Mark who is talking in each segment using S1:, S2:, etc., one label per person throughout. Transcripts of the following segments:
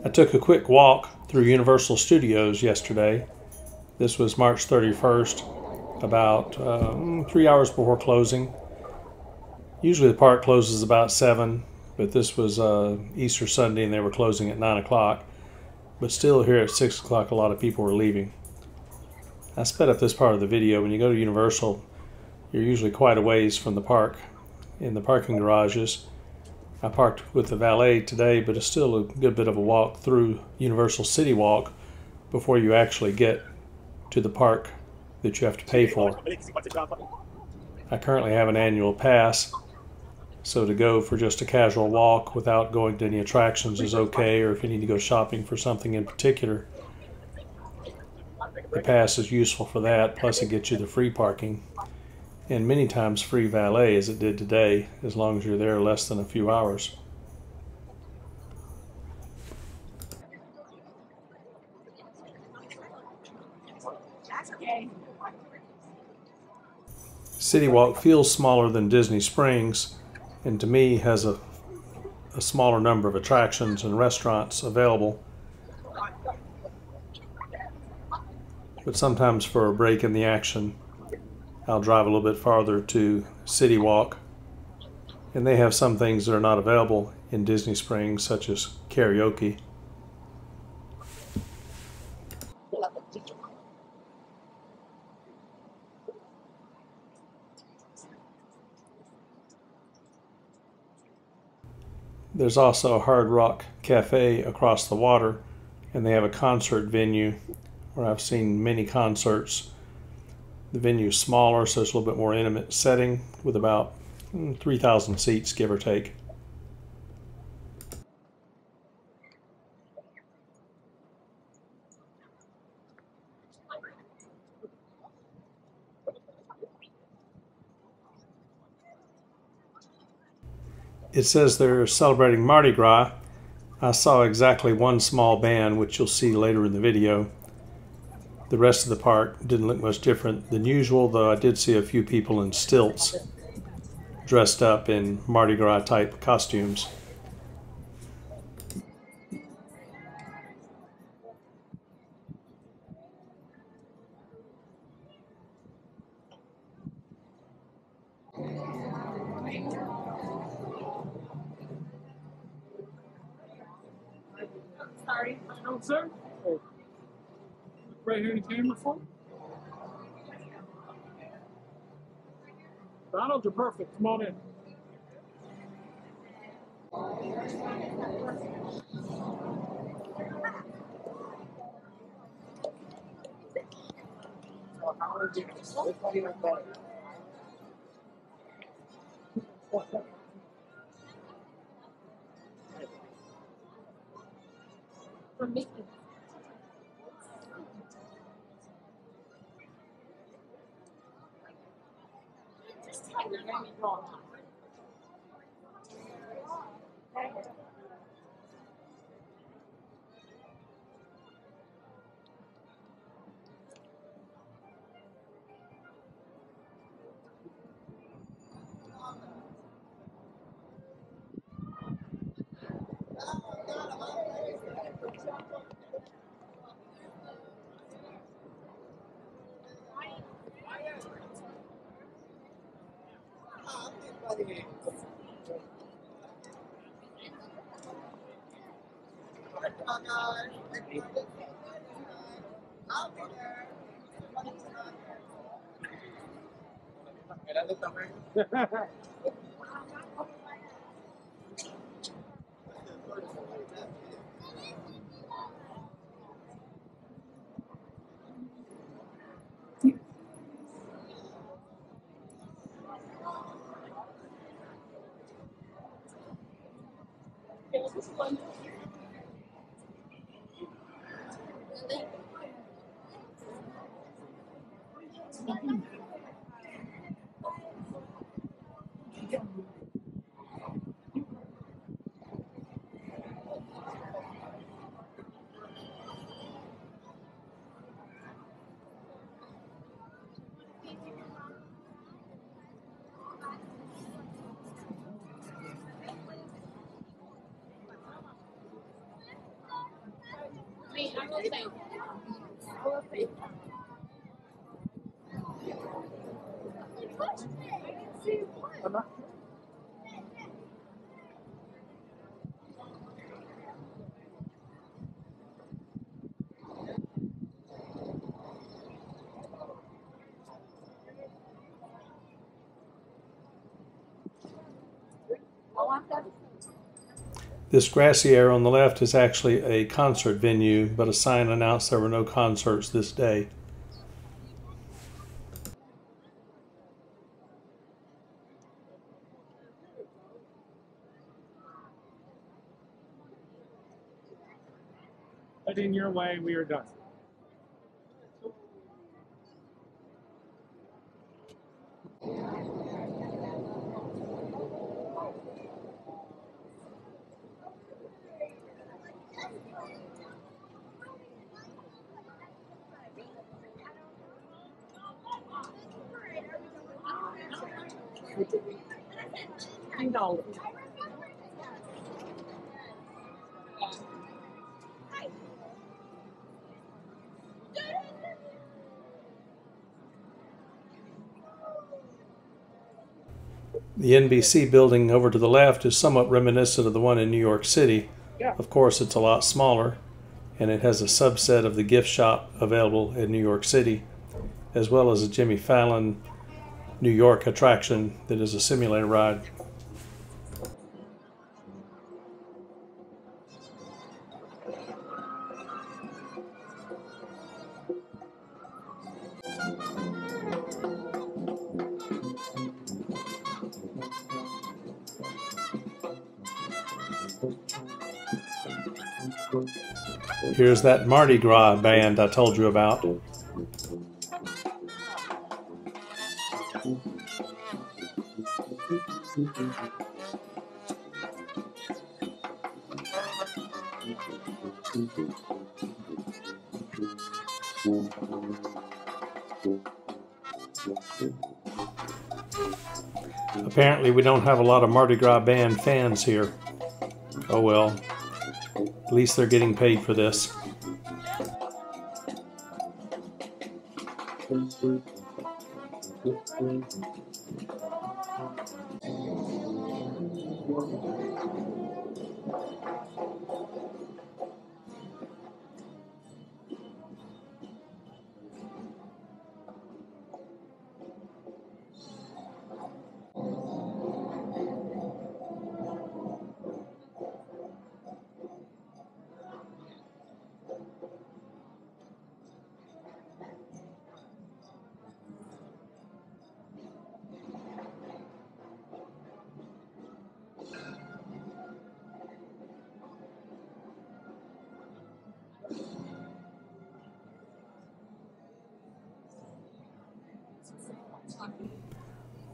S1: I took a quick walk through Universal Studios yesterday. This was March 31st, about 3 hours before closing. Usually the park closes about 7, but this was Easter Sunday and they were closing at 9 o'clock. But still here at 6 o'clock a lot of people were leaving. I sped up this part of the video. When you go to Universal, you're usually quite a ways from the park in the parking garages. I parked with the valet today, but it's still a good bit of a walk through Universal CityWalk before you actually get to the park that you have to pay for. I currently have an annual pass, so to go for just a casual walk without going to any attractions is okay, or if you need to go shopping for something in particular, the pass is useful for that, plus it gets you the free parking. And many times free valet, as it did today, as long as you're there less than a few hours. CityWalk feels smaller than Disney Springs, and to me has a smaller number of attractions and restaurants available. But sometimes for a break in the action, I'll drive a little bit farther to CityWalk, and they have some things that are not available in Disney Springs, such as karaoke. There's also a Hard Rock Cafe across the water, and they have a concert venue where I've seen many concerts. The venue is smaller, so it's a little bit more intimate setting with about 3,000 seats, give or take. It says they're celebrating Mardi Gras. I saw exactly one small band, which you'll see later in the video. The rest of the park didn't look much different than usual, though I did see a few people in stilts dressed up in Mardi Gras type costumes.
S2: Sorry. No, sir. Oh. Right here in the camera phone. Donald, you're perfect. Come on in. For Mickey.
S1: This grassy area on the left is actually a concert venue, but a sign announced there were no concerts this day.
S2: Heading your way, we are done.
S1: The NBC building over to the left is somewhat reminiscent of the one in New York City.
S2: Yeah.
S1: Of course, it's a lot smaller, and it has a subset of the gift shop available in New York City, as well as a Jimmy Fallon New York attraction that is a simulator ride. Here's that Mardi Gras band I told you about. Apparently we don't have a lot of Mardi Gras band fans here. Oh well, at least they're getting paid for this.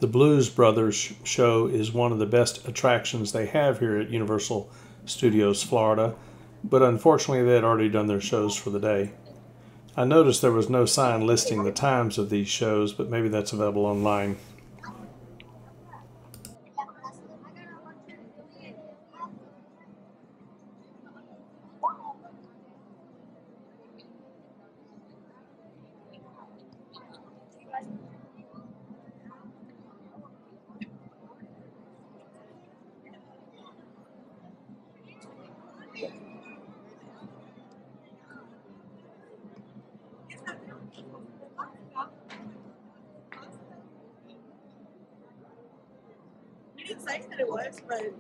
S1: The Blues Brothers show is one of the best attractions they have here at Universal Studios Florida, but unfortunately they had already done their shows for the day. I noticed there was no sign listing the times of these shows, but maybe that's available online.
S3: You didn't say that it was, but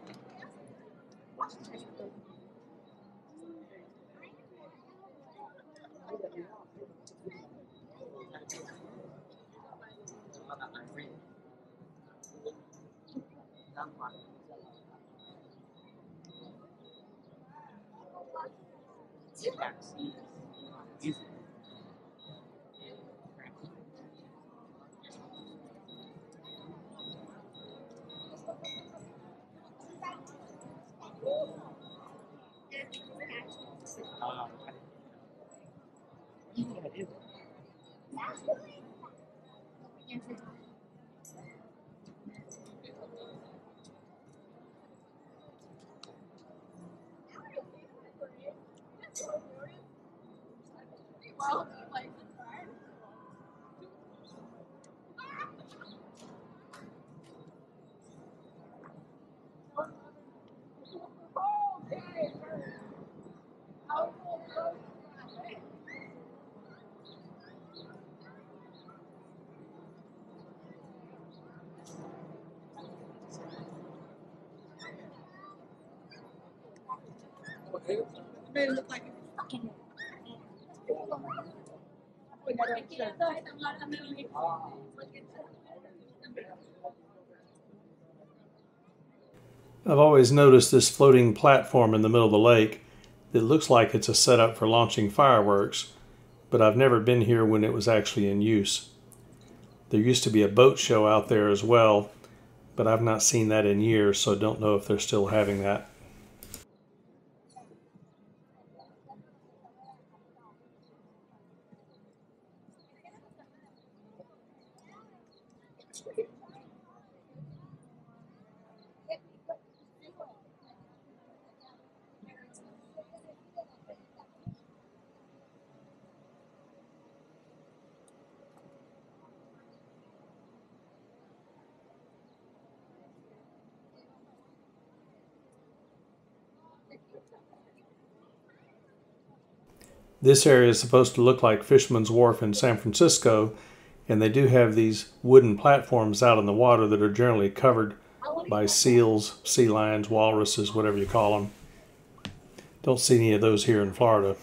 S3: It made it look like it.
S1: I've always noticed this floating platform in the middle of the lake that looks like it's a setup for launching fireworks, but I've never been here when it was actually in use. There used to be a boat show out there as well, but I've not seen that in years, so don't know if they're still having that. This area is supposed to look like Fisherman's Wharf in San Francisco, and they do have these wooden platforms out in the water that are generally covered by seals, sea lions, walruses, whatever you call them. Don't see any of those here in Florida.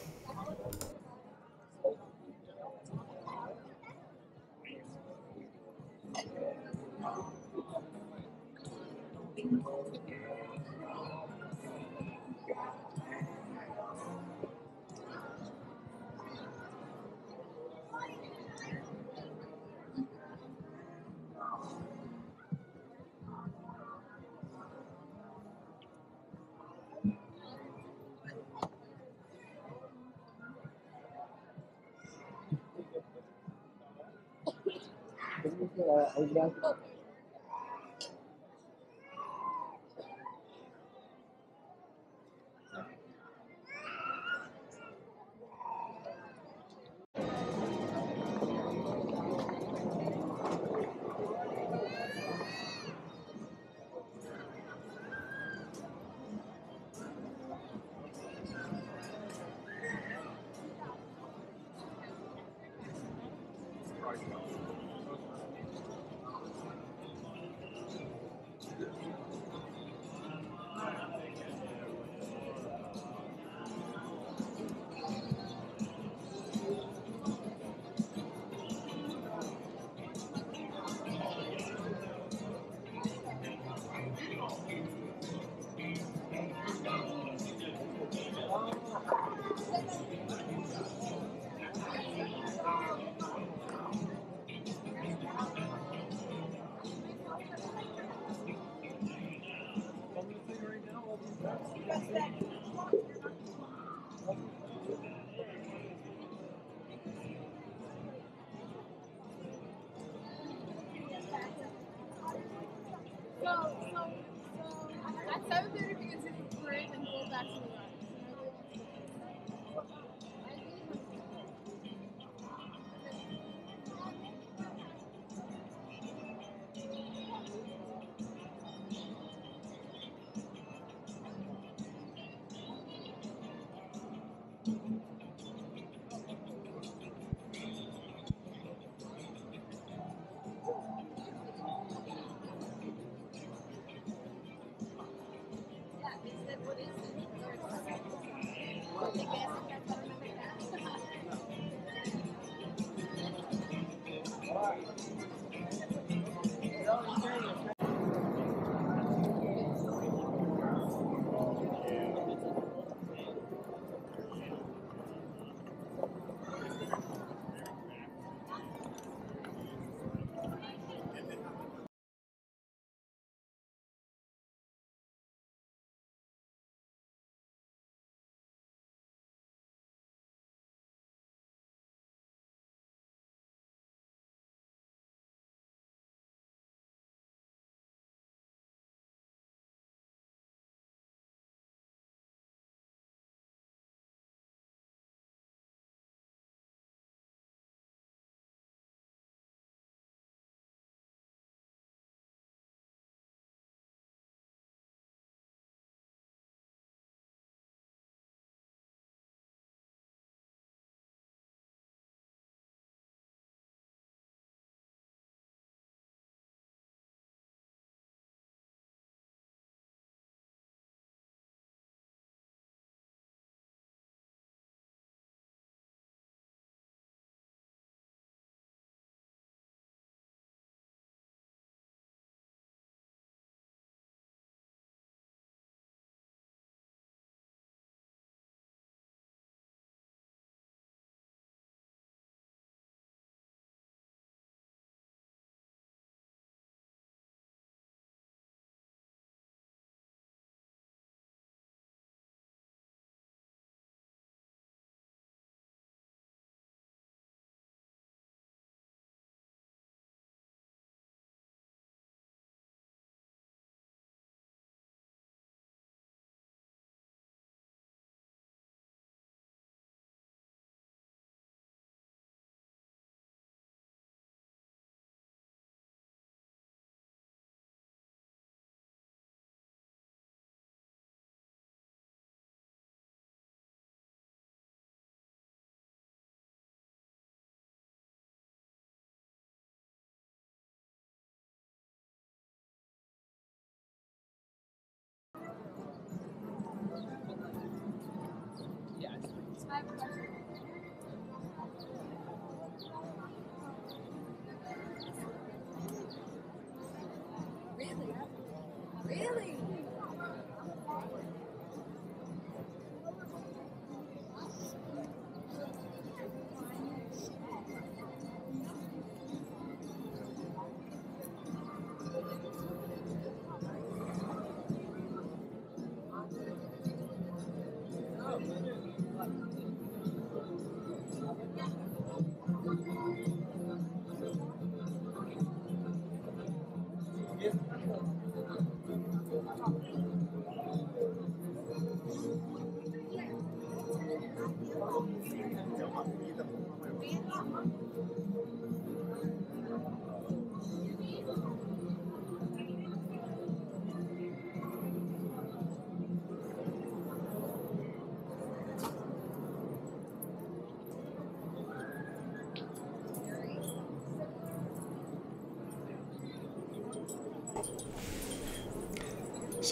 S4: At 7:30 we can see the parade and go back to the ride.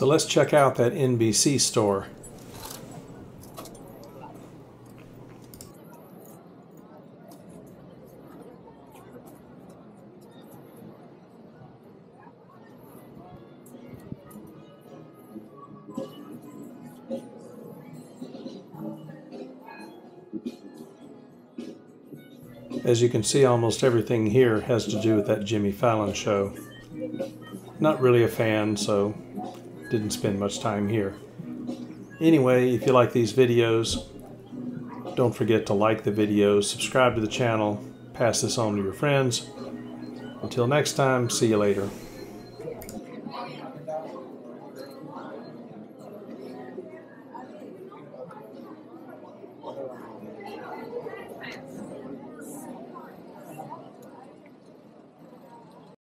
S1: So let's check out that NBC store. As you can see, almost everything here has to do with that Jimmy Fallon show. Not really a fan, so didn't spend much time here. Anyway, if you like these videos, don't forget to like the videos, subscribe to the channel, pass this on to your friends. Until next time, see you later.